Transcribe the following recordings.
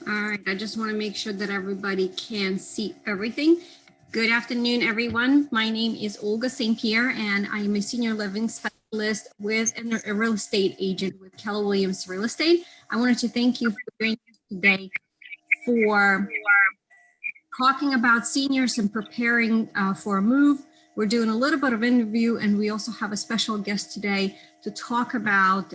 All right, I just want to make sure that everybody can see everything. Good afternoon, everyone. My name is Olga St. Pierre, and I am a senior living specialist with a real estate agent with Keller Williams Real Estate. I wanted to thank you for joining us today for talking about seniors and preparing for a move. We're doing a little bit of interview, and we also have a special guest today to talk about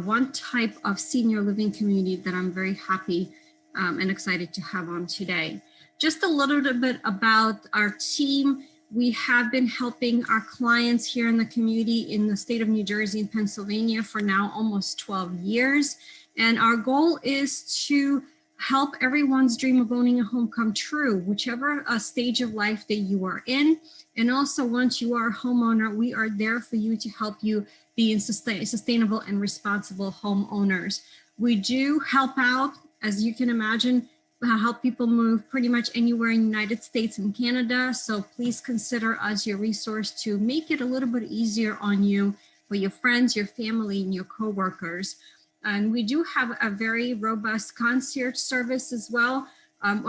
one type of senior living community that I'm very happy and excited to have on today. Just a little bit about our team. We have been helping our clients here in the community in the state of New Jersey and Pennsylvania for now almost 12 years. And our goal is to help everyone's dream of owning a home come true, whichever stage of life that you are in. And also, once you are a homeowner, we are there for you to help you be in sustainable and responsible homeowners. We do help out, as you can imagine, help people move pretty much anywhere in the United States and Canada. So please consider us your resource to make it a little bit easier on you, for your friends, your family, and your coworkers. And we do have a very robust concierge service as well,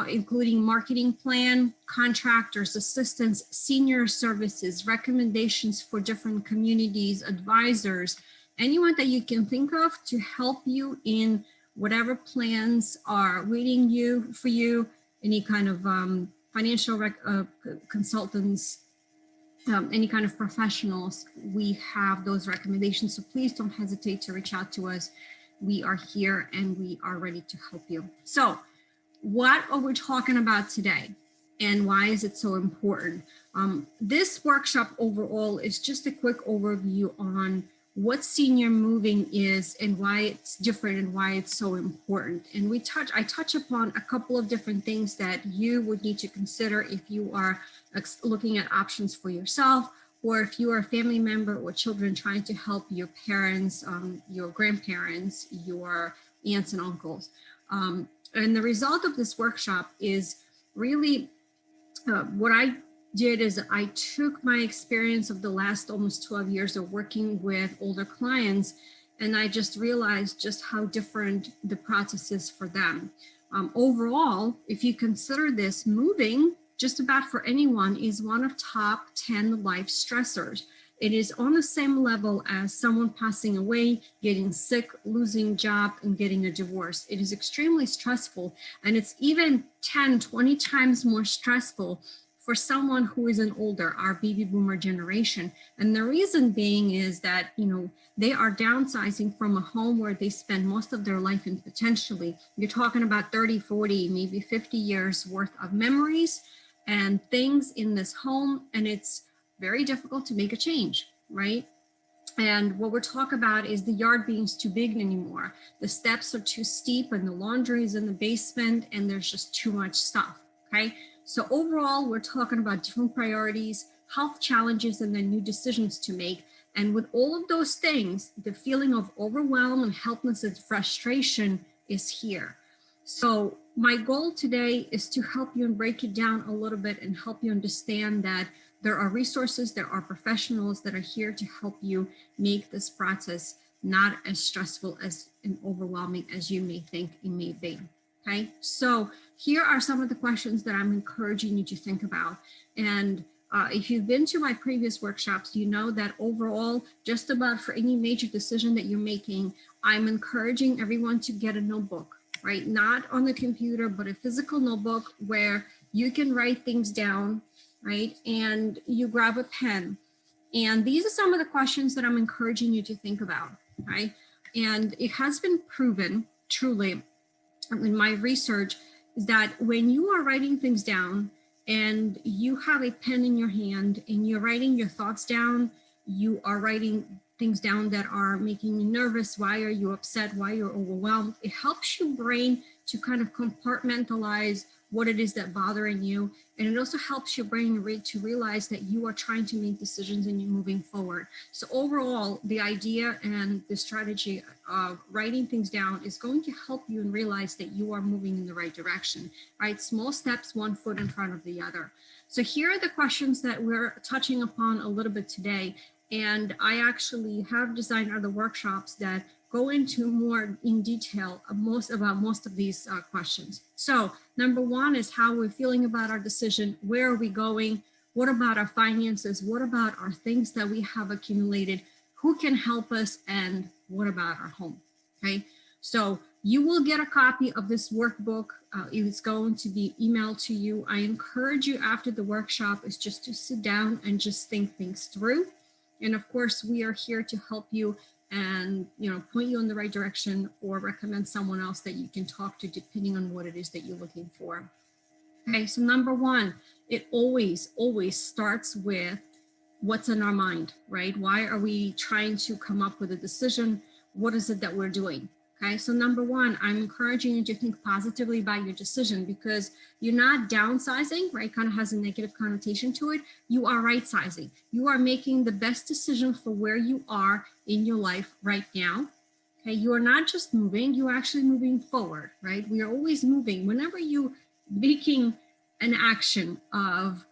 including marketing plan, contractors, assistants, senior services, recommendations for different communities, advisors, anyone that you can think of to help you in whatever plans are waiting for you, any kind of financial consultants, any kind of professionals, we have those recommendations. So please don't hesitate to reach out to us. We are here and we are ready to help you. So what are we talking about today and why is it so important? This workshop overall is just a quick overview on what senior moving is and why it's different and why it's so important. And I touch upon a couple of different things that you would need to consider if you are looking at options for yourself, or if you are a family member or children trying to help your parents, your grandparents, your aunts and uncles. And the result of this workshop is really what I did is I took my experience of the last almost 12 years of working with older clients, and I just realized just how different the process is for them. Overall, if you consider this, moving just about for anyone is one of top 10 life stressors. It is on the same level as someone passing away, getting sick, losing job, and getting a divorce. It is extremely stressful, and it's even 10, 20 times more stressful for someone who is an older, our baby boomer generation. And the reason being is that, they are downsizing from a home where they spend most of their life in potentially. You're talking about 30, 40, maybe 50 years worth of memories and things in this home, and it's very difficult to make a change, right? And what we're talking about is the yard being too big anymore. The steps are too steep and the laundry is in the basement and there's just too much stuff, okay? So overall, we're talking about different priorities, health challenges, and then new decisions to make. And with all of those things, the feeling of overwhelm and helplessness and frustration is here. So my goal today is to help you and break it down a little bit and help you understand that there are resources, there are professionals that are here to help you make this process not as stressful and overwhelming as you may think it may be. Okay, so here are some of the questions that I'm encouraging you to think about. And if you've been to my previous workshops, you know that overall, just about for any major decision that you're making, I'm encouraging everyone to get a notebook, right? Not on the computer, but a physical notebook where you can write things down, right? And you grab a pen. And these are some of the questions that I'm encouraging you to think about, right? And it has been proven, truly, in my research, is that when you are writing things down and you have a pen in your hand and you're writing your thoughts down, you are writing things down that are making you nervous, why are you upset, why you're overwhelmed, it helps your brain to kind of compartmentalize what it is that's bothering you. And it also helps your brain to realize that you are trying to make decisions and you're moving forward. So overall, the idea and the strategy of writing things down is going to help you and realize that you are moving in the right direction, right? Small steps, one foot in front of the other. So here are the questions that we're touching upon a little bit today. And I actually have designed other workshops that go into more in detail about most of these questions. So number one is how we're feeling about our decision. Where are we going? What about our finances? What about our things that we have accumulated? Who can help us? And what about our home? Okay, so you will get a copy of this workbook. It's going to be emailed to you. I encourage you after the workshop is just to sit down and just think things through. And of course, we are here to help you and point you in the right direction or recommend someone else that you can talk to depending on what it is that you're looking for. Okay, so number one, it always starts with what's in our mind, right? Why are we trying to come up with a decision? What is it that we're doing? Okay, so number one, I'm encouraging you to think positively about your decision because you're not downsizing, right? Kind of has a negative connotation to it. You are right sizing. You are making the best decision for where you are in your life right now. Okay, you are not just moving, you're actually moving forward, right? We are always moving. Whenever you making an action of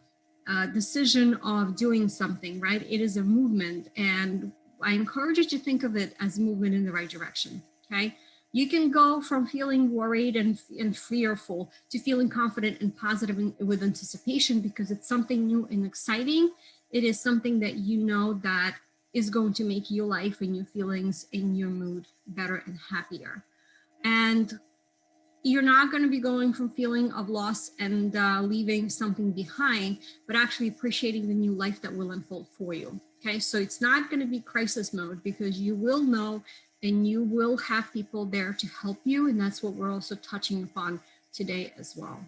decision of doing something, right? It is a movement, and I encourage you to think of it as movement in the right direction. Okay, you can go from feeling worried and fearful to feeling confident and positive with anticipation because it's something new and exciting. It is something that you know that is going to make your life and your feelings and your mood better and happier. And you're not going to be going from feeling of loss and leaving something behind, but actually appreciating the new life that will unfold for you. Okay, so it's not going to be crisis mode because you will know and you will have people there to help you. And that's what we're also touching upon today as well.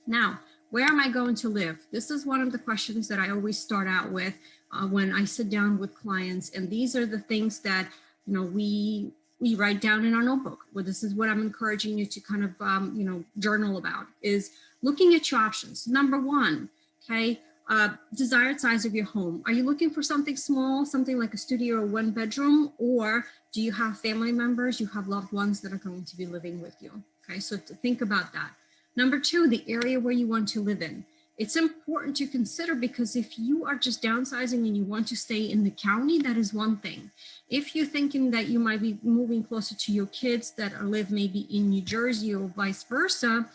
Now, where am I going to live? This is one of the questions that I always start out with when I sit down with clients. And these are the things that, we write down in our notebook. Well, this is what I'm encouraging you to kind of, journal about is looking at your options. Number one, okay, desired size of your home. Are you looking for something small, something like a studio or one bedroom, or do you have family members, you have loved ones that are going to be living with you? Okay, so to think about that. Number two, the area where you want to live in. It's important to consider because if you are just downsizing and you want to stay in the county, that is one thing. If you're thinking that you might be moving closer to your kids that live maybe in New Jersey or vice versa,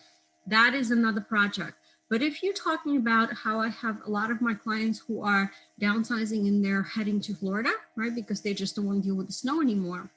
that is another project. But if you're talking about how I have a lot of my clients who are downsizing and they're heading to Florida, right? Because they just don't want to deal with the snow anymore.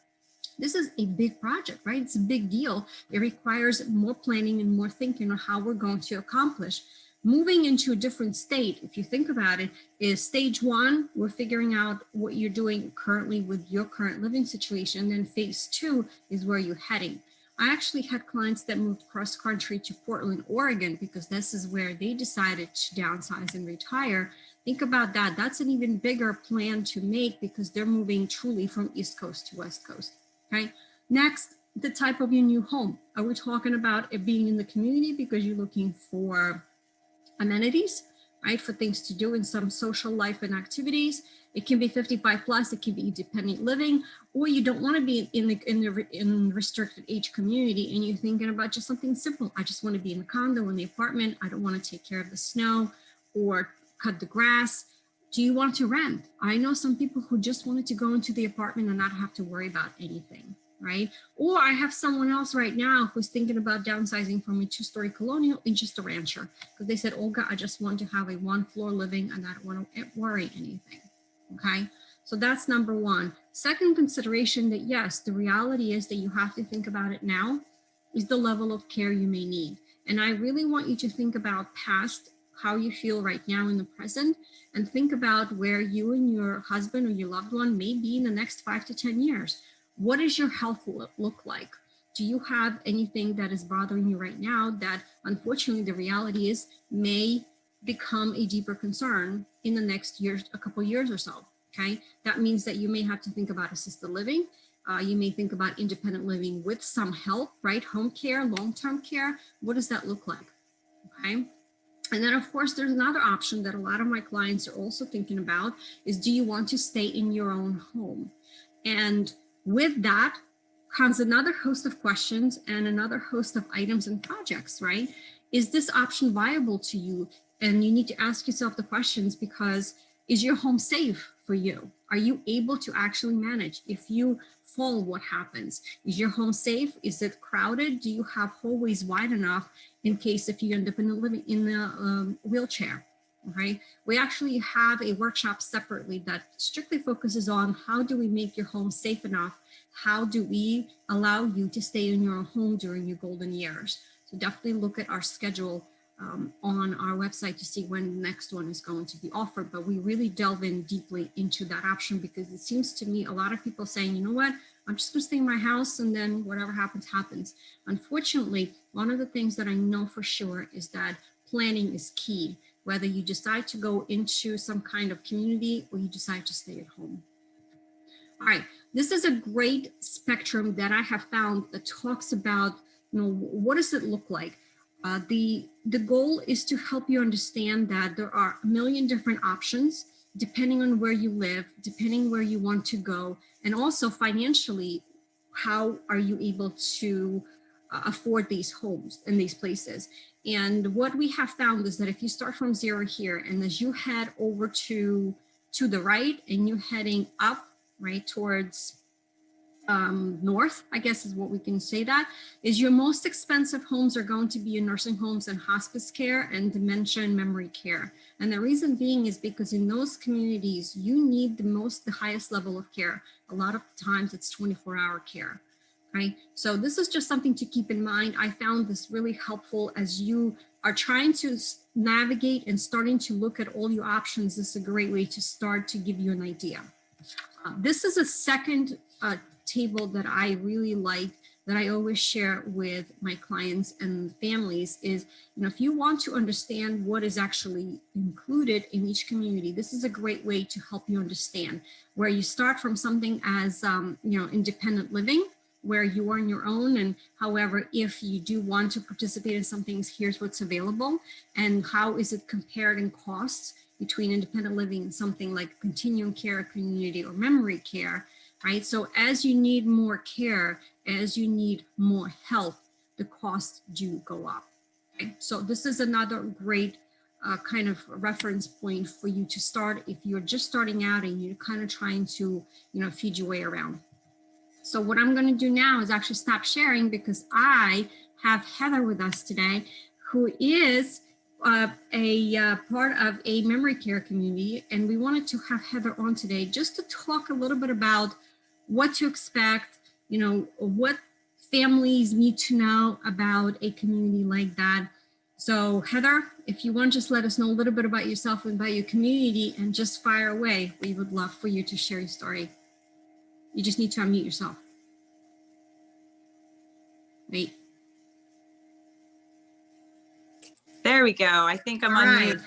This is a big project, right? It's a big deal. It requires more planning and more thinking on how we're going to accomplish. Moving into a different state, if you think about it, is stage one. We're figuring out what you're doing currently with your current living situation. Then phase two is where you're heading. I actually had clients that moved cross country to Portland, Oregon, because this is where they decided to downsize and retire. Think about that. That's an even bigger plan to make because they're moving truly from East Coast to West Coast. Okay. Next, the type of your new home. Are we talking about it being in the community because you're looking for amenities, right? For things to do in some social life and activities. It can be 55 plus, it can be independent living, or you don't want to be in restricted age community and you're thinking about just something simple. I just want to be in the condo, in the apartment. I don't want to take care of the snow or cut the grass. Do you want to rent? I know some people who just wanted to go into the apartment and not have to worry about anything, right? Or I have someone else right now who's thinking about downsizing from a 2-story colonial into just a rancher because they said, Olga, I just want to have a 1-floor living and I don't want to worry anything, okay? So that's number one. Second consideration that yes, the reality is that you have to think about it now is the level of care you may need. And I really want you to think about past how you feel right now in the present and think about where you and your husband or your loved one may be in the next 5 to 10 years. What does your health look like? Do you have anything that is bothering you right now that unfortunately the reality is may become a deeper concern in the next year, a couple years or so, okay? That means that you may have to think about assisted living. You may think about independent living with some help, right? Home care, long-term care. What does that look like, okay? And then of course, there's another option that a lot of my clients are also thinking about is, do you want to stay in your own home? And with that comes another host of questions and another host of items and projects, right? Is this option viable to you? And you need to ask yourself the questions because is your home safe for you? Are you able to actually manage? If you fall, what happens? Is your home safe? Is it crowded? Do you have hallways wide enough in case if you end up in a wheelchair? Okay, we actually have a workshop separately that strictly focuses on how do we make your home safe enough? How do we allow you to stay in your home during your golden years? So definitely look at our schedule on our website to see when the next one is going to be offered. But we really delve in deeply into that option because it seems to me a lot of people saying, you know what, I'm just going to stay in my house and then whatever happens, happens. Unfortunately, one of the things that I know for sure is that planning is key, whether you decide to go into some kind of community or you decide to stay at home. All right, this is a great spectrum that I have found that talks about, you know, what does it look like? The goal is to help you understand that there are a million different options depending on where you live, depending where you want to go, and also financially, how are you able to afford these homes in these places. And what we have found is that if you start from zero here, and as you head over to the right and you're heading up, right, towards north, I guess is what we can say, that is your most expensive homes are going to be your nursing homes and hospice care and dementia and memory care. And the reason being is because in those communities, you need the highest level of care. A lot of times it's 24-hour care, right? So this is just something to keep in mind. I found this really helpful as you are trying to navigate and starting to look at all your options. This is a great way to start to give you an idea. This is a second table that I really like, that I always share with my clients and families is, you know, if you want to understand what is actually included in each community, this is a great way to help you understand where you start from something as, you know, independent living, where you are on your own. And however, if you do want to participate in some things, here's what's available and how is it compared in costs between independent living and something like continuum care community or memory care, right? So as you need more care, as you need more health, the costs do go up. Okay? So this is another great kind of reference point for you to start if you're just starting out and you're kind of trying to, you know, feed your way around. So what I'm going to do now is actually stop sharing because I have Heather with us today, who is a part of a memory care community. And we wanted to have Heather on today just to talk a little bit about what to expect, you know, what families need to know about a community like that. So Heather, if you want, just let us know a little bit about yourself and about your community and just fire away. We would love for you to share your story. You just need to unmute yourself. Wait. There we go. I think I'm on mute.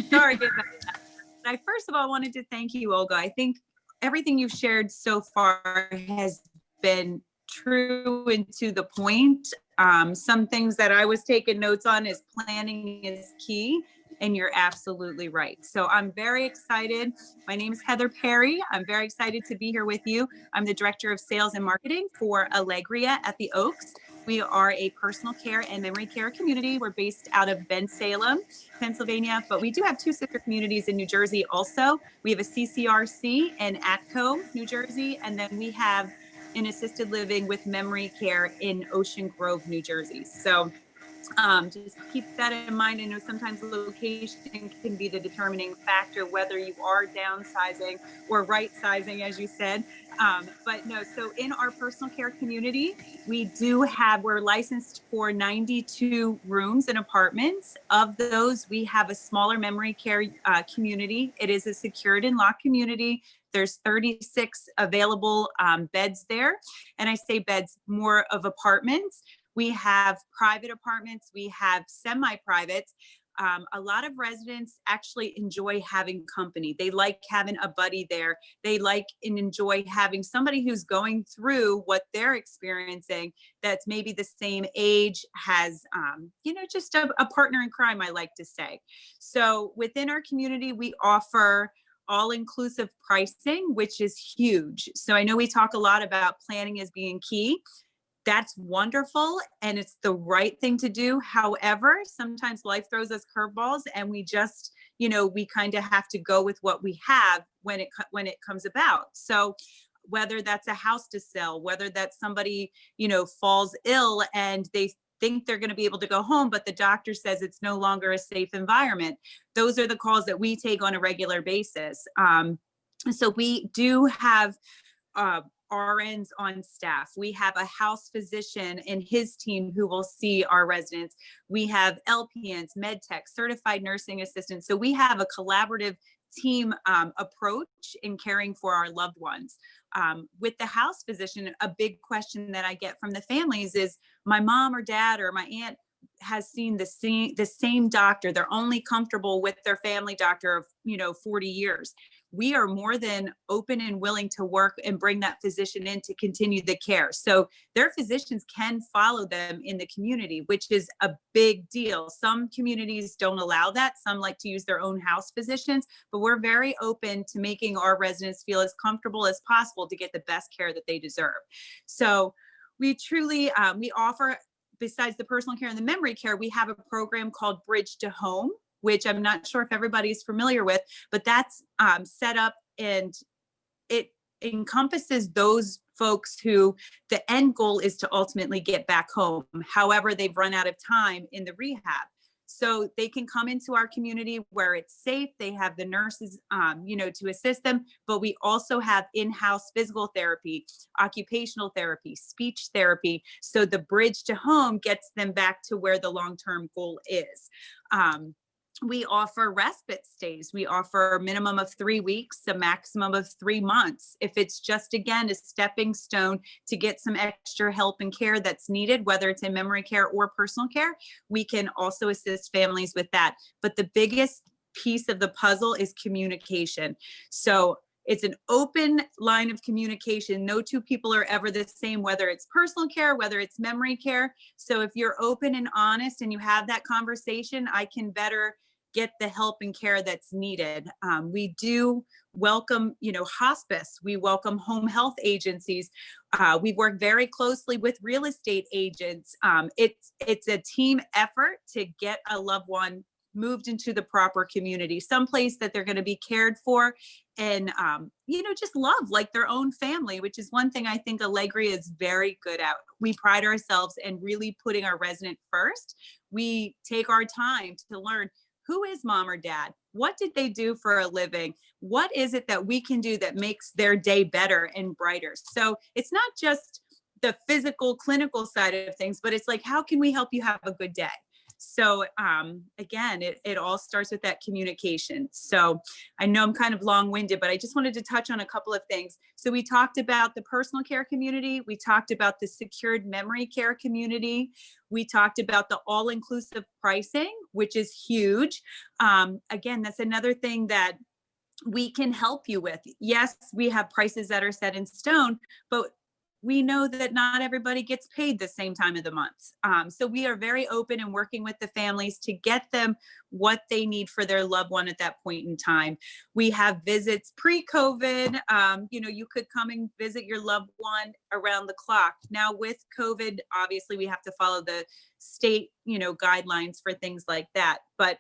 Sorry about that. I first of all wanted to thank you, Olga. I think everything you've shared so far has been true and to the point. Some things that I was taking notes on is planning is key. And you're absolutely right. So I'm very excited. My name is Heather Perry. I'm very excited to be here with you. I'm the Director of Sales and Marketing for Allegria at the Oaks. We are a personal care and memory care community. We're based out of Bensalem, Pennsylvania, but we do have two sister communities in New Jersey also. We have a CCRC in Atco, New Jersey, and then we have an assisted living with memory care in Ocean Grove, New Jersey. So just keep that in mind. I know sometimes location can be the determining factor, whether you are downsizing or right sizing, as you said. But no, so in our personal care community, we're licensed for 92 rooms and apartments. Of those, we have a smaller memory care community. It is a secured and locked community. There's 36 available beds there. And I say beds, more of apartments. We have private apartments, we have semi-privates. A lot of residents actually enjoy having company. They like having a buddy there. They like and enjoy having somebody who's going through what they're experiencing that's maybe the same age, has, just a partner in crime, I like to say. So within our community, we offer all-inclusive pricing, which is huge. So I know we talk a lot about planning as being key. That's wonderful and it's the right thing to do. However, sometimes life throws us curveballs and we just, we kind of have to go with what we have when it comes about. So whether that's a house to sell, whether that's somebody, falls ill and they think they're going to be able to go home, but the doctor says it's no longer a safe environment. Those are the calls that we take on a regular basis. So we do have RNs on staff. We have a house physician and his team who will see our residents. We have LPNs, med tech, certified nursing assistants. So we have a collaborative team approach in caring for our loved ones. With the house physician, a big question that I get from the families is, my mom or dad or my aunt has seen the same doctor. They're only comfortable with their family doctor of 40 years. We are more than open and willing to work and bring that physician in to continue the care. So their physicians can follow them in the community, which is a big deal. Some communities don't allow that. Some like to use their own house physicians, but we're very open to making our residents feel as comfortable as possible to get the best care that they deserve. So we truly, we offer, besides the personal care and the memory care, we have a program called Bridge to Home, which I'm not sure if everybody's familiar with, but that's set up and it encompasses those folks who the end goal is to ultimately get back home. However, they've run out of time in the rehab. So they can come into our community where it's safe. They have the nurses, to assist them, but we also have in-house physical therapy, occupational therapy, speech therapy. So the bridge to home gets them back to where the long-term goal is. We offer respite stays. We offer a minimum of 3 weeks, a maximum of 3 months. If it's just, again, a stepping stone to get some extra help and care that's needed, whether it's in memory care or personal care, we can also assist families with that. But the biggest piece of the puzzle is communication. So it's an open line of communication. No two people are ever the same, whether it's personal care, whether it's memory care. So if you're open and honest and you have that conversation, I can better get the help and care that's needed. We do welcome, hospice. We welcome home health agencies. We work very closely with real estate agents. It's a team effort to get a loved one moved into the proper community, someplace that they're going to be cared for and, just love like their own family, which is one thing I think Allegria is very good at. We pride ourselves in really putting our resident first. We take our time to learn, who is mom or dad? What did they do for a living? What is it that we can do that makes their day better and brighter? So it's not just the physical clinical side of things, but it's like, how can we help you have a good day? So again, it all starts with that communication. So I know I'm kind of long-winded, but I just wanted to touch on a couple of things. So we talked about the personal care community. We talked about the secured memory care community. We talked about the all-inclusive pricing, which is huge. Again, that's another thing that we can help you with. Yes, we have prices that are set in stone, but we know that not everybody gets paid the same time of the month. So we are very open and working with the families to get them what they need for their loved one at that point in time. We have visits pre-COVID. You could come and visit your loved one around the clock. Now with COVID, obviously we have to follow the state, guidelines for things like that. But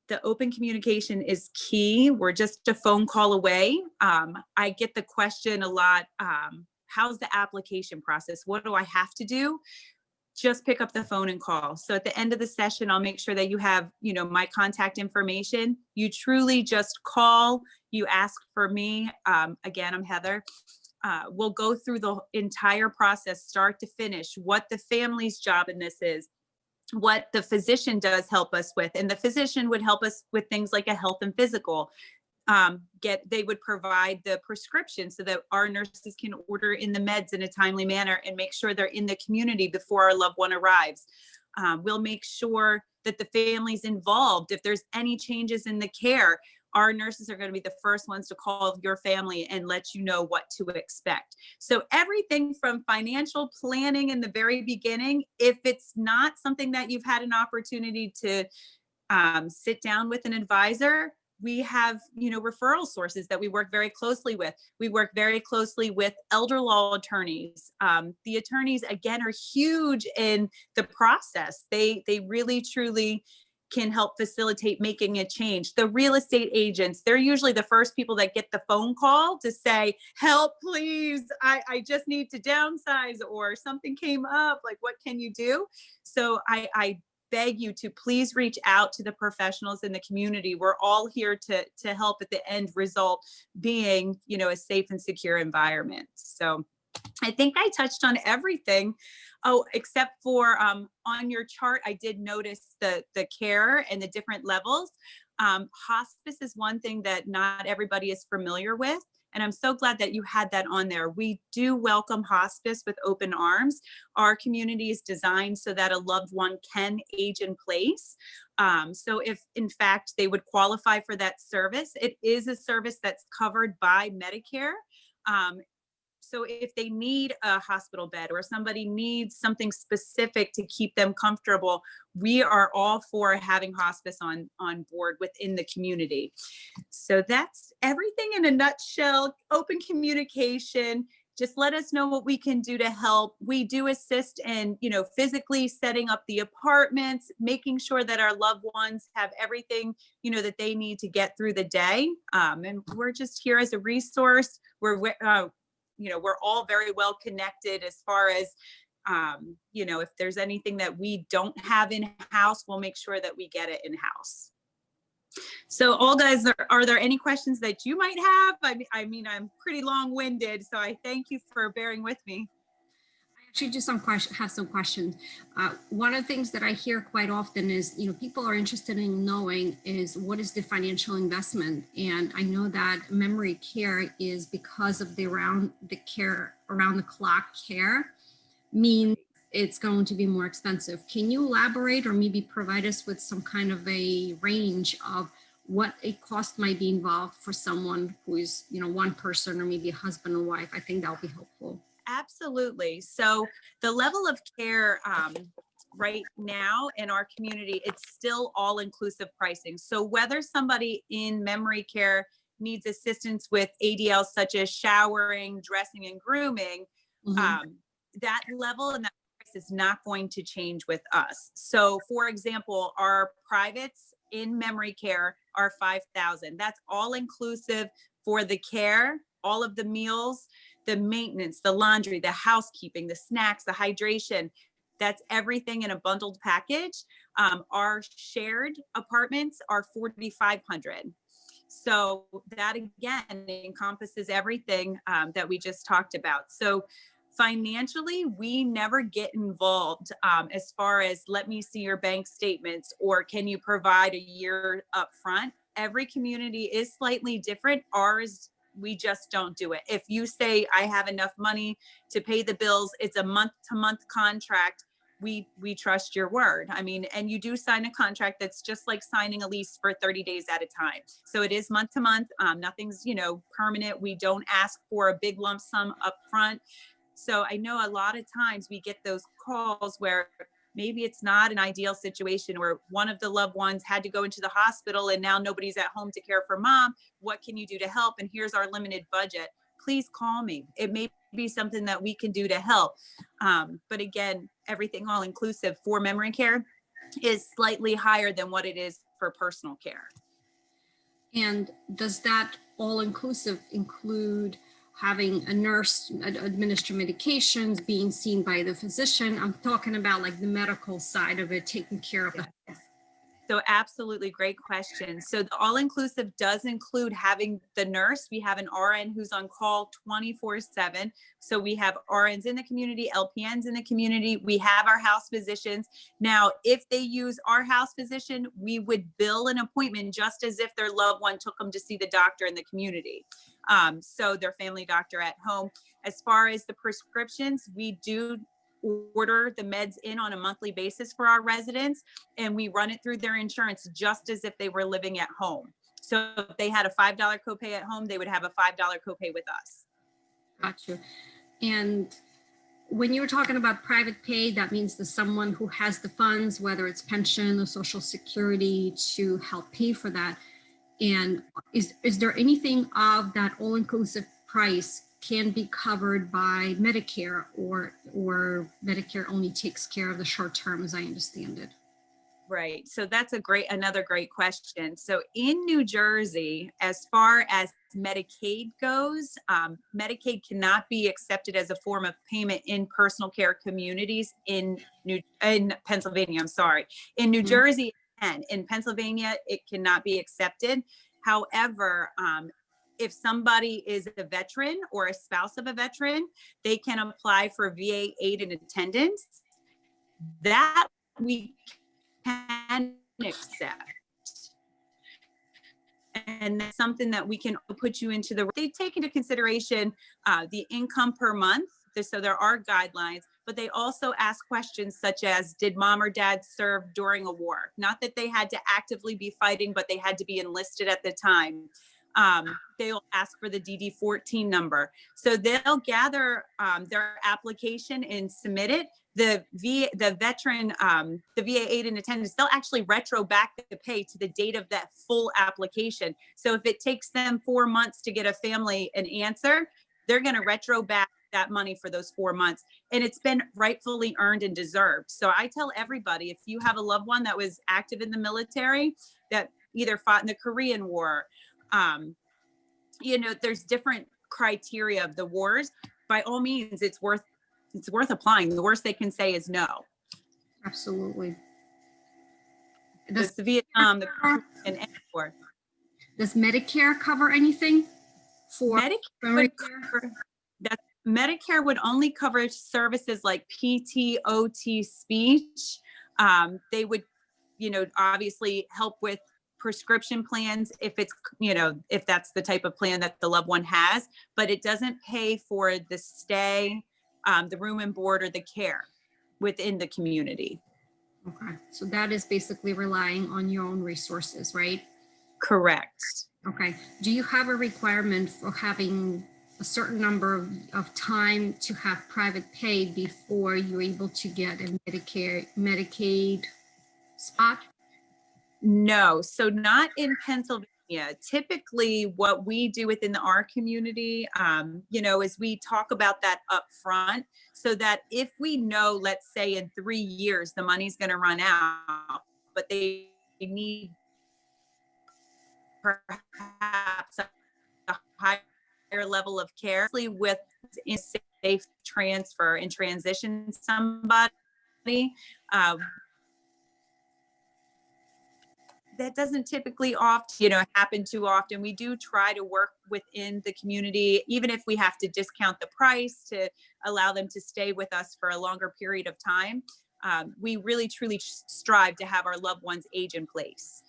the open communication is key. We're just a phone call away. I get the question a lot, how's the application process? What do I have to do? Just pick up the phone and call. So at the end of the session, I'll make sure that you have, my contact information. You truly just call, you ask for me. Again, I'm Heather. We'll go through the entire process, start to finish, what the family's job in this is, what the physician does help us with. And the physician would help us with things like a health and physical. They would provide the prescription so that our nurses can order in the meds in a timely manner and make sure they're in the community before our loved one arrives. We'll make sure that the family's involved. If there's any changes in the care, our nurses are going to be the first ones to call your family and let you know what to expect. So everything from financial planning in the very beginning, if it's not something that you've had an opportunity to sit down with an advisor, we have, referral sources that we work very closely with. We work very closely with elder law attorneys. The attorneys, again, are huge in the process. They really, truly can help facilitate making a change. The real estate agents, they're usually the first people that get the phone call to say, help, please, I just need to downsize, or something came up, like, what can you do? So I beg you to please reach out to the professionals in the community. We're all here to help, at the end result being, a safe and secure environment. So I think I touched on everything. Oh, except for on your chart, I did notice the care and the different levels. Hospice is one thing that not everybody is familiar with. And I'm so glad that you had that on there. We do welcome hospice with open arms. Our community is designed so that a loved one can age in place. So if in fact they would qualify for that service, it is a service that's covered by Medicare. So if they need a hospital bed, or somebody needs something specific to keep them comfortable, we are all for having hospice on board within the community. So that's everything in a nutshell. Open communication. Just let us know what we can do to help. We do assist in, physically setting up the apartments, making sure that our loved ones have everything, that they need to get through the day. And we're just here as a resource. We're all very well connected as far as, if there's anything that we don't have in-house, we'll make sure that we get it in-house. So Olga, are there any questions that you might have? I mean, I'm pretty long-winded, so I thank you for bearing with me. I actually just have some questions. One of the things that I hear quite often is, people are interested in knowing is what is the financial investment? And I know that memory care is because of the around the clock care means it's going to be more expensive. Can you elaborate or maybe provide us with some kind of a range of what a cost might be involved for someone who is, one person or maybe a husband or wife? I think that'll be helpful. Absolutely. So the level of care right now in our community, it's still all-inclusive pricing. So whether somebody in memory care needs assistance with ADLs such as showering, dressing, and grooming, that level and that price is not going to change with us. So for example, our privates in memory care are $5,000. That's all-inclusive for the care, all of the meals, the maintenance, the laundry, the housekeeping, the snacks, the hydration. That's everything in a bundled package. Our shared apartments are $4,500. So that again encompasses everything that we just talked about. So financially, we never get involved as far as let me see your bank statements or can you provide a year up front. Every community is slightly different. Ours, we just don't do it. If you say I have enough money to pay the bills, it's a month-to-month contract. We trust your word. I mean, and you do sign a contract that's just like signing a lease for 30 days at a time. So it is month to month. Nothing's, permanent. We don't ask for a big lump sum up front. So I know a lot of times we get those calls where maybe it's not an ideal situation where one of the loved ones had to go into the hospital and now nobody's at home to care for mom. What can you do to help? And here's our limited budget. Please call me. It may be something that we can do to help. But again, everything all inclusive for memory care is slightly higher than what it is for personal care. And does that all inclusive include having a nurse administer medications, being seen by the physician? I'm talking about like the medical side of it, taking care of the health. So absolutely great question. So the all-inclusive does include having the nurse. We have an RN who's on call 24/7. So we have RNs in the community, LPNs in the community. We have our house physicians. Now, if they use our house physician, we would bill an appointment just as if their loved one took them to see the doctor in the community. So their family doctor at home. As far as the prescriptions, we do order the meds in on a monthly basis for our residents, and we run it through their insurance just as if they were living at home. So if they had a $5 copay at home, they would have a $5 copay with us. Gotcha. And when you were talking about private pay, that means that someone who has the funds, whether it's pension or social security, to help pay for that. And is there anything of that all-inclusive price can be covered by Medicare, or Medicare only takes care of the short term, as I understand it? Right. So that's another great question. So in New Jersey, as far as Medicaid goes, Medicaid cannot be accepted as a form of payment in personal care communities in Pennsylvania. I'm sorry. In New Mhm. Jersey, it can. In Pennsylvania, it cannot be accepted. However, if somebody is a veteran or a spouse of a veteran, they can apply for VA aid and attendance. That we can accept. And that's something that we can put you into they take into consideration the income per month. So there are guidelines, but they also ask questions such as, did mom or dad serve during a war? Not that they had to actively be fighting, but they had to be enlisted at the time. They'll ask for the DD-14 number. So they'll gather their application and submit it. The veteran, the VA aid and attendance, they'll actually retro back the pay to the date of that full application. So if it takes them 4 months to get a family an answer, they're going to retro back that money for those 4 months. And it's been rightfully earned and deserved. So I tell everybody, if you have a loved one that was active in the military, that either fought in the Korean War, there's different criteria of the wars. By all means, it's worth applying. The worst they can say is no. Absolutely. Does the Vietnam, the Korean, and any war. Does Medicare cover anything for Medicare would only cover services like PT, OT, speech. They would, obviously help with prescription plans if it's, if that's the type of plan that the loved one has, but it doesn't pay for the stay, the room and board, or the care within the community. Okay, so that is basically relying on your own resources, right? Correct. Okay. Do you have a requirement for having a certain number of time to have private pay before you're able to get a Medicaid spot? No, so not in Pennsylvania. Typically, what we do within our community, is we talk about that up front so that if we know, let's say in 3 years, the money's going to run out, but they need perhaps a higher level of care with safe transfer and transition somebody. That doesn't typically happen too often. We do try to work within the community, even if we have to discount the price to allow them to stay with us for a longer period of time. We really, truly strive to have our loved ones age in place.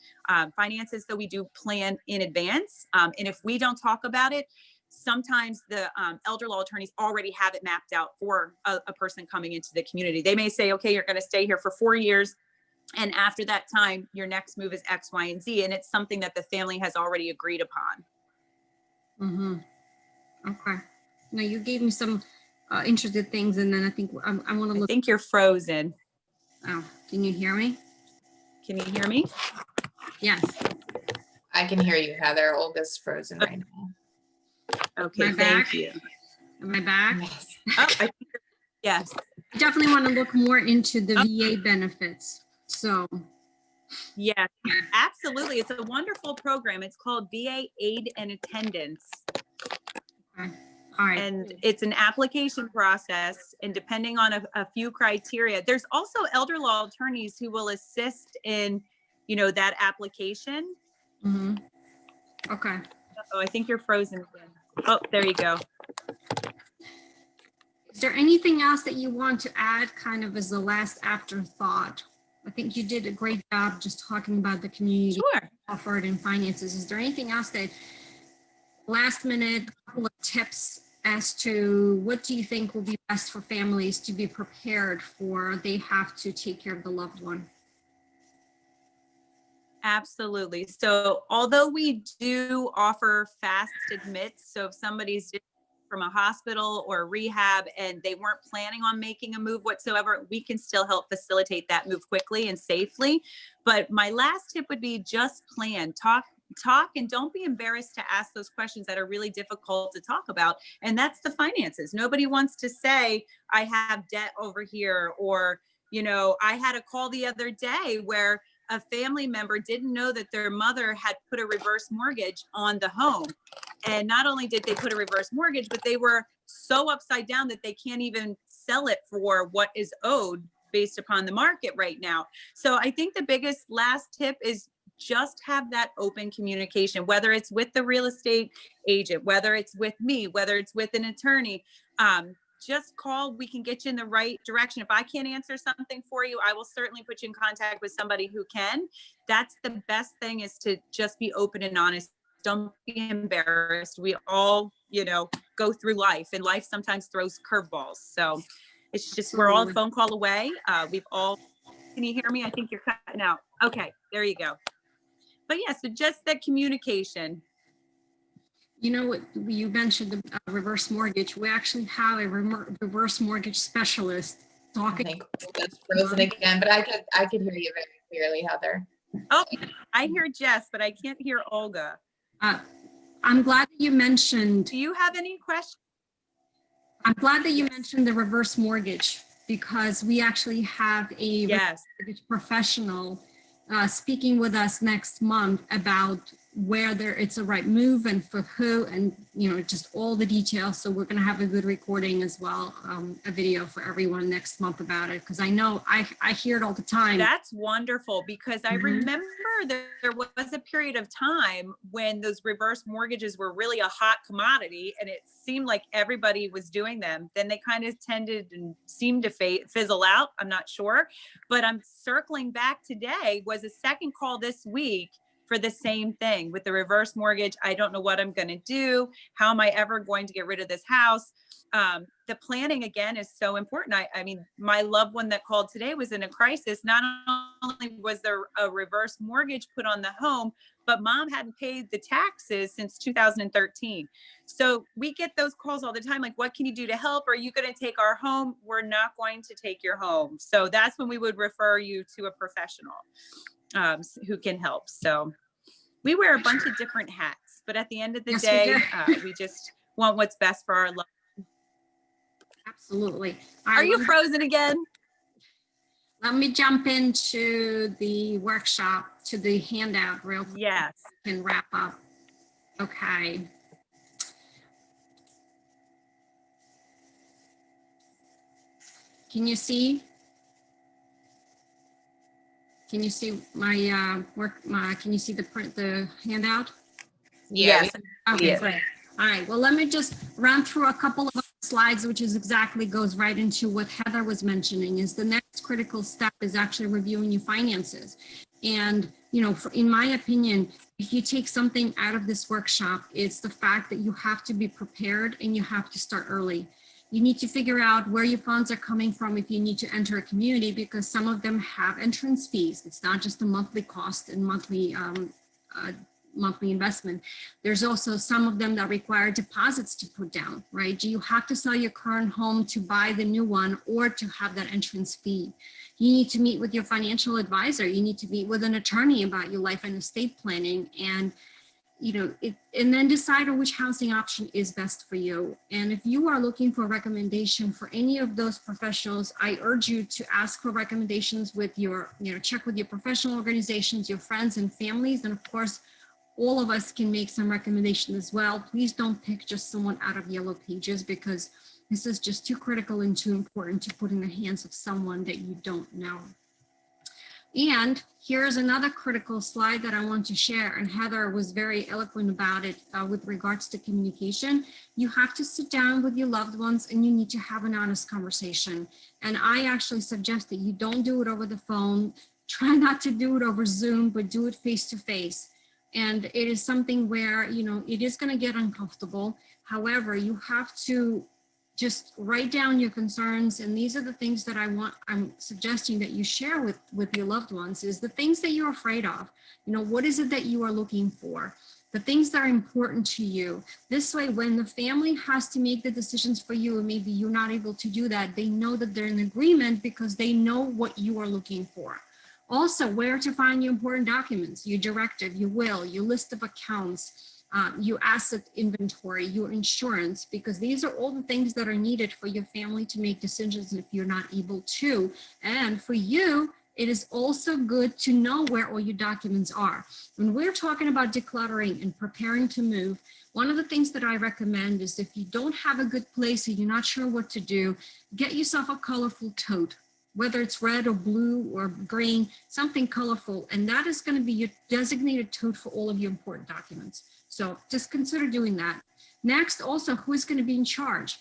Finances, though, we do plan in advance. And if we don't talk about it, sometimes the elder law attorneys already have it mapped out for a person coming into the community. They may say, okay, you're going to stay here for 4 years. And after that time, your next move is X, Y, and Z. And it's something that the family has already agreed upon. Mm-hmm. Okay. Now you gave me some interesting things, and then I think I want to look. I think you're frozen. Oh, can you hear me? Can you hear me? Yes. I can hear you, Heather. Olga's frozen right now. Okay, thank you. Am I back? Yes. Oh, I think yes. I definitely want to look more into the VA benefits. So. Yes, absolutely. It's a wonderful program. It's called VA Aid and Attendance. Okay. All right. And it's an application process, and depending on a few criteria, there's also elder law attorneys who will assist in, that application. Mm-hmm. Okay. Oh, I think you're frozen again. Oh, there you go. Is there anything else that you want to add kind of as the last afterthought? I think you did a great job just talking about the community Sure. offered and finances. Is there anything else that last minute, couple of tips as to what do you think will be best for families to be prepared for they have to take care of the loved one? Absolutely. So although we do offer fast admits, so if somebody's from a hospital or rehab and they weren't planning on making a move whatsoever, we can still help facilitate that move quickly and safely. But my last tip would be just plan, talk, and don't be embarrassed to ask those questions that are really difficult to talk about. And that's the finances. Nobody wants to say, I have debt over here, or, I had a call the other day where a family member didn't know that their mother had put a reverse mortgage on the home. And not only did they put a reverse mortgage, but they were so upside down that they can't even sell it for what is owed based upon the market right now. So I think the biggest last tip is just have that open communication, whether it's with the real estate agent, whether it's with me, whether it's with an attorney. Just call, we can get you in the right direction. If I can't answer something for you, I will certainly put you in contact with somebody who can. That's the best thing, is to just be open and honest. Don't be embarrassed. We all, go through life, and life sometimes throws curveballs. So it's just, we're all a phone call away. Can you hear me? I think you're cutting out. Okay, there you go. But yeah, so just that communication. You know what, you mentioned the reverse mortgage. We actually have a reverse mortgage specialist I talking. think that's frozen again, but I could hear you very clearly, Heather. Oh, I hear Jess, but I can't hear Olga. I'm glad that you mentioned. Do you have any questions? I'm glad that you mentioned the reverse mortgage, because we actually have a mortgage professional speaking with us next month about whether it's a right move and for who, and just all the details. So we're going to have a good recording as well, a video for everyone next month about it, because I know I hear it all the time. That's wonderful, because I remember there was a period of time when those reverse mortgages were really a hot commodity, and it seemed like everybody was doing them. Then they kind of tended and seemed to fizzle out. I'm not sure, but I'm circling back today. Was a second call this week for the same thing with the reverse mortgage. I don't know what I'm going to do. How am I ever going to get rid of this house? The planning, again, is so important. I mean, my loved one that called today was in a crisis. Not only was there a reverse mortgage put on the home, but mom hadn't paid the taxes since 2013. So we get those calls all the time. Like, what can you do to help? Are you going to take our home? We're not going to take your home. So that's when we would refer you to a professional who can help. So we wear a bunch of different hats, but at the end of the day, we just want what's best for our loved. Absolutely. Are you frozen again? Let me jump into the workshop, to the handout real quick. Yes. And wrap up. Okay. Can you see? Can you see my can you see the handout? Yeah. Yes. Okay, great. All right, well, let me just run through a couple of slides, which is exactly goes right into what Heather was mentioning. Is the next critical step is actually reviewing your finances. And, in my opinion, if you take something out of this workshop, it's the fact that you have to be prepared and you have to start early. You need to figure out where your funds are coming from if you need to enter a community, because some of them have entrance fees. It's not just the monthly cost and monthly investment. There's also some of them that require deposits to put down, right? Do you have to sell your current home to buy the new one, or to have that entrance fee? You need to meet with your financial advisor. You need to meet with an attorney about your life and estate planning, and and then decide on which housing option is best for you. And if you are looking for a recommendation for any of those professionals, I urge you to ask for recommendations with your, check with your professional organizations, your friends and families, and of course, all of us can make some recommendations as well. Please don't pick just someone out of Yellow Pages, because this is just too critical and too important to put in the hands of someone that you don't know. And here's another critical slide that I want to share, and Heather was very eloquent about it with regards to communication. You have to sit down with your loved ones and you need to have an honest conversation. And I actually suggest that you don't do it over the phone. Try not to do it over Zoom, but do it face to face. And it is something where, it is going to get uncomfortable. However, you have to just write down your concerns. And these are the things that I'm suggesting that you share with your loved ones, is the things that you're afraid of. What is it that you are looking for? The things that are important to you. This way, when the family has to make the decisions for you, and maybe you're not able to do that, they know that they're in agreement because they know what you are looking for. Also, where to find your important documents, your directive, your will, your list of accounts, your asset inventory, your insurance, because these are all the things that are needed for your family to make decisions if you're not able to, and for you it is also good to know where all your documents are. When we're talking about decluttering and preparing to move, one of the things that I recommend is if you don't have a good place and you're not sure what to do, get yourself a colorful tote, whether it's red or blue or green, something colorful, and that is going to be your designated tote for all of your important documents. So just consider doing that. Next, also, who is going to be in charge?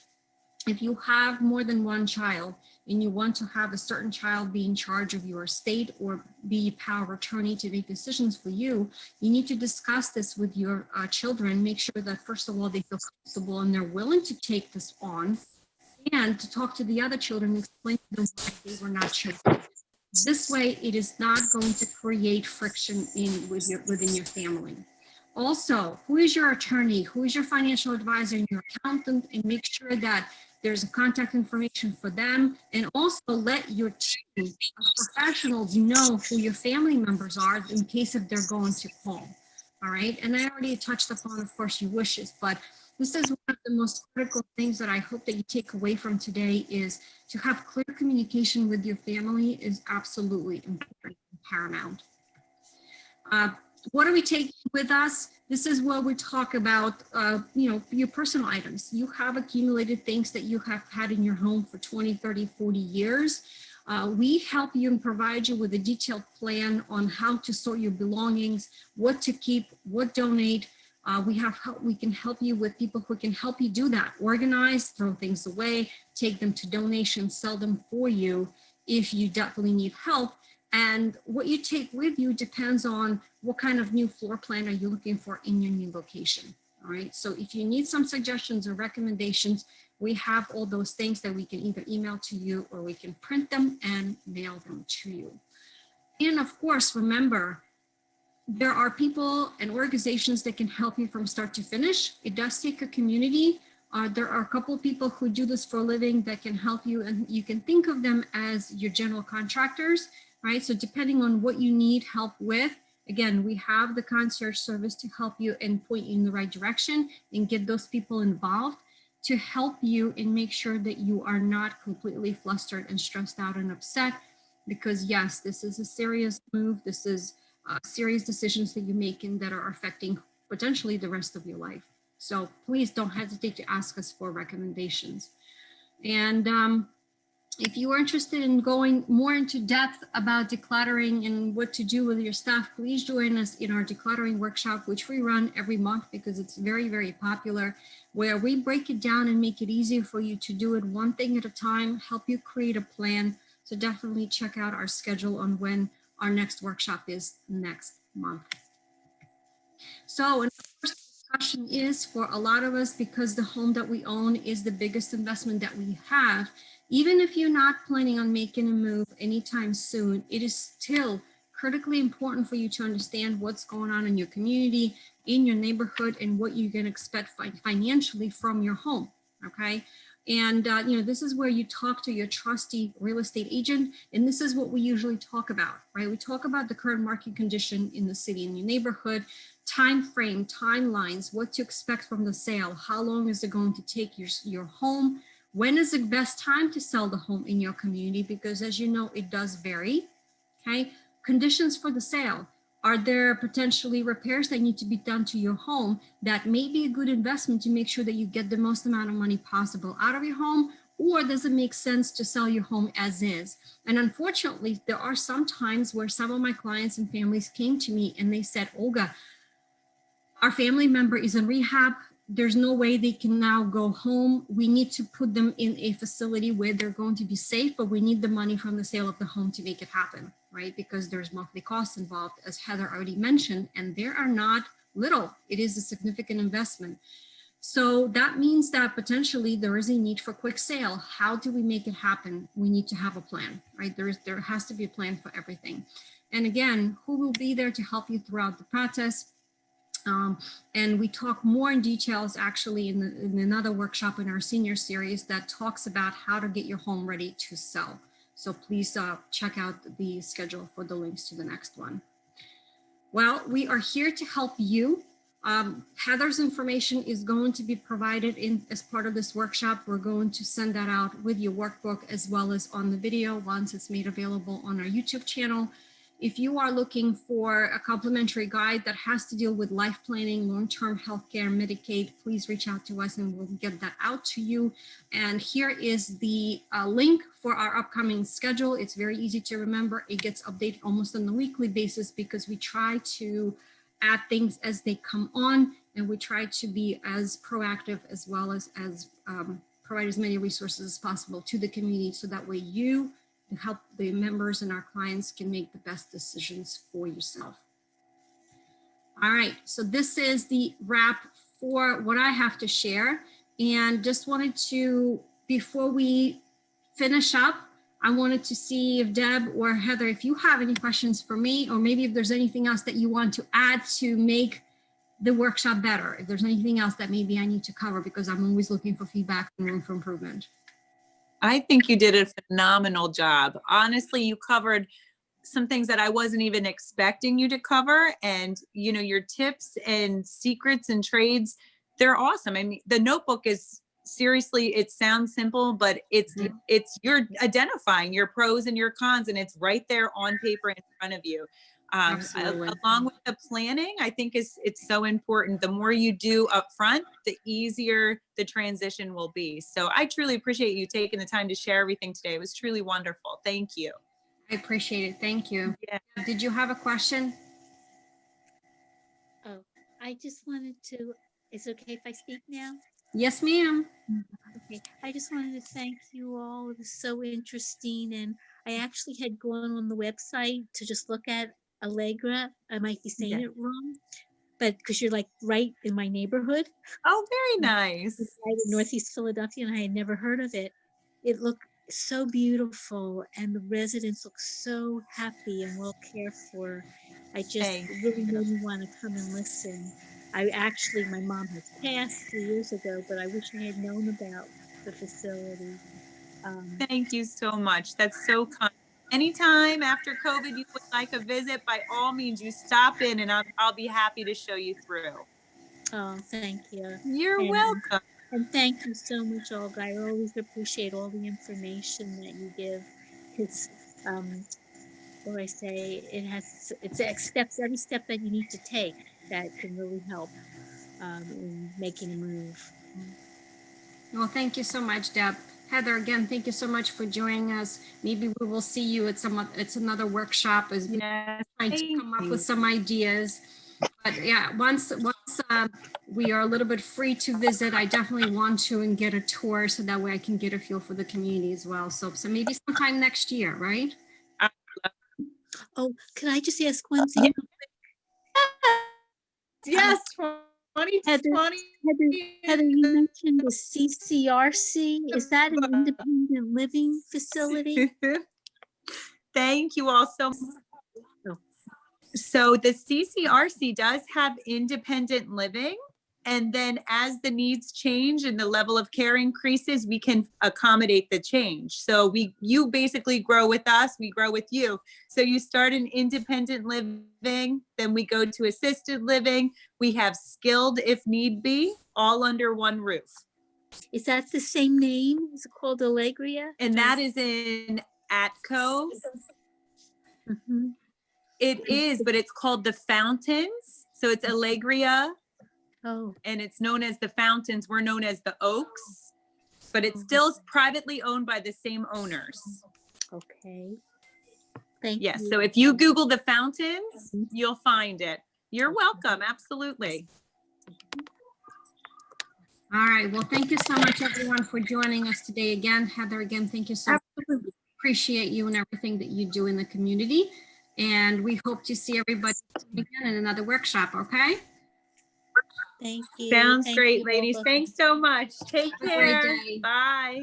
If you have more than one child and you want to have a certain child be in charge of your estate or be power of attorney to make decisions for you, you need to discuss this with your children. Make sure that, first of all, they feel comfortable and they're willing to take this on, and to talk to the other children and explain to them why they were not chosen. This way, it is not going to create friction within your family. Also, who is your attorney? Who is your financial advisor and your accountant? And make sure that there's a contact information for them. And also let your team of professionals know who your family members are in case if they're going to call. All right. And I already touched upon, of course, your wishes, but this is one of the most critical things that I hope that you take away from today is to have clear communication with your family is absolutely important and paramount. What are we taking with us? This is where we talk about, your personal items. You have accumulated things that you have had in your home for 20, 30, 40 years. We help you and provide you with a detailed plan on how to sort your belongings, what to keep, what donate. We can help you with people who can help you do that. Organize, throw things away, take them to donations, sell them for you if you definitely need help. And what you take with you depends on what kind of new floor plan are you looking for in your new location. All right. So if you need some suggestions or recommendations, we have all those things that we can either email to you or we can print them and mail them to you. And of course, remember, there are people and organizations that can help you from start to finish. It does take a community. There are a couple of people who do this for a living that can help you, and you can think of them as your general contractors, right? So depending on what you need help with, again, we have the concierge service to help you and point you in the right direction and get those people involved to help you and make sure that you are not completely flustered and stressed out and upset. Because yes, this is a serious move. This is serious decisions that you make and that are affecting potentially the rest of your life. So please don't hesitate to ask us for recommendations. And if you are interested in going more into depth about decluttering and what to do with your stuff, please join us in our decluttering workshop, which we run every month because it's very, very popular, where we break it down and make it easier for you to do it one thing at a time, help you create a plan. So definitely check out our schedule on when our next workshop is next month. So, and of course, the discussion is for a lot of us, because the home that we own is the biggest investment that we have. Even if you're not planning on making a move anytime soon, it is still critically important for you to understand what's going on in your community, in your neighborhood, and what you can expect financially from your home. Okay. And, this is where you talk to your trusty real estate agent. And this is what we usually talk about, right? We talk about the current market condition in the city, in your neighborhood, time frame, timelines, what to expect from the sale. How long is it going to take your home? When is the best time to sell the home in your community? Because as you know, it does vary. Okay. Conditions for the sale. Are there potentially repairs that need to be done to your home that may be a good investment to make sure that you get the most amount of money possible out of your home? Or does it make sense to sell your home as is? And unfortunately, there are some times where some of my clients and families came to me and they said, Olga, our family member is in rehab. There's no way they can now go home. We need to put them in a facility where they're going to be safe, but we need the money from the sale of the home to make it happen, right? Because there's monthly costs involved, as Heather already mentioned, and there are not little. It is a significant investment. So that means that potentially there is a need for quick sale. How do we make it happen? We need to have a plan, right? There has to be a plan for everything. And again, who will be there to help you throughout the process? And we talk more in details actually in another workshop in our senior series that talks about how to get your home ready to sell. So please check out the schedule for the links to the next one. Well, we are here to help you. Heather's information is going to be provided in as part of this workshop. We're going to send that out with your workbook as well as on the video once it's made available on our YouTube channel. If you are looking for a complimentary guide that has to deal with life planning, long-term healthcare, Medicaid, please reach out to us and we'll get that out to you. And here is the link for our upcoming schedule. It's very easy to remember. It gets updated almost on a weekly basis because we try to add things as they come on, and we try to be as proactive as well as provide as many resources as possible to the community, so that way you help the members and our clients can make the best decisions for yourself. All right, so this is the wrap for what I have to share, and just wanted to, before we finish up, I wanted to see if Deb or Heather, if you have any questions for me, or maybe if there's anything else that you want to add to make the workshop better, if there's anything else that maybe I need to cover, because I'm always looking for feedback and room for improvement. I think you did a phenomenal job. Honestly, you covered some things that I wasn't even expecting you to cover. And, you know, your tips and secrets and trades, they're awesome. I mean, the notebook is, seriously, it sounds simple, but it's you're identifying your pros and your cons, and it's right there on paper in front of you. Along with the planning, I think it's so important. The more you do up front, the easier the transition will be. So I truly appreciate you taking the time to share everything today. It was truly wonderful. Thank you. I appreciate it. Thank you. Yeah. Did you have a question? Oh, I just wanted to, is it okay if I speak now? Yes, ma'am. Okay, I just wanted to thank you all. It was so interesting. And I actually had gone on the website to just look at Allegra. I might be saying it wrong, but because you're like right in my neighborhood. Oh, very nice. Right in Northeast Philadelphia, and I had never heard of it. It looked so beautiful, and the residents look so happy and well cared for. I just really made me want to come and listen. My mom has passed 3 years ago, but I wish I had known about the facility. Thank you so much. That's so kind. Anytime after COVID you would like a visit, by all means, you stop in and I'll be happy to show you through. Oh, thank you. You're welcome. And thank you so much, Olga. I always appreciate all the information that you give, because what I say, it's steps, every step that you need to take that can really help in making a move. Well, thank you so much, Deb. Heather, again, thank you so much for joining us. Maybe we will see you at another workshop as we try to come up with some ideas. But yeah, once we are a little bit free to visit, I definitely want to and get a tour, so that way I can get a feel for the community as well. So maybe sometime next year, right? Oh, can I just ask one thing? Yes. Heather, you mentioned the CCRC. Is that an independent living facility? Thank you all so much. So the CCRC does have independent living, and then as the needs change and the level of care increases, we can accommodate the change. So you basically grow with us, we grow with you. So you start in independent living, then we go to assisted living. We have skilled if need be, all under one roof. Is that the same name? Is it called Allegria? And that is in Atco. Mm-hmm. It is, but it's called the Fountains. So it's Allegria. Oh. And it's known as the Fountains. We're known as the Oaks, but it's still privately owned by the same owners. Okay. Thank you. Yes. So if you Google the Fountains, you'll find it. You're welcome. Absolutely. All right. Well, thank you so much, everyone, for joining us today. Again, Heather, again, thank you so much. Appreciate you and everything that you do in the community. And we hope to see everybody again in another workshop. Okay. Thank you. Sounds Thank great, you, ladies. Olga. Thanks so much. Take Have a great care. day. Bye.